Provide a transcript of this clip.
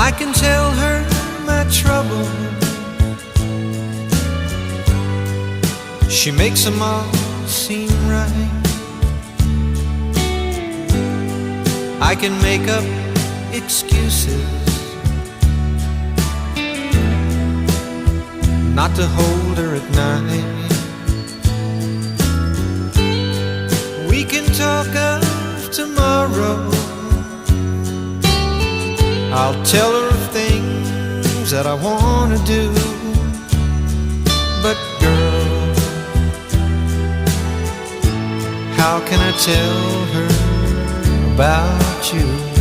I can tell her my trouble. She makes them all seem right. I can make up excuses not to hold her at night. We can talk of tomorrow. I'll tell her of things that I want to do. But girl, how can I tell her about you?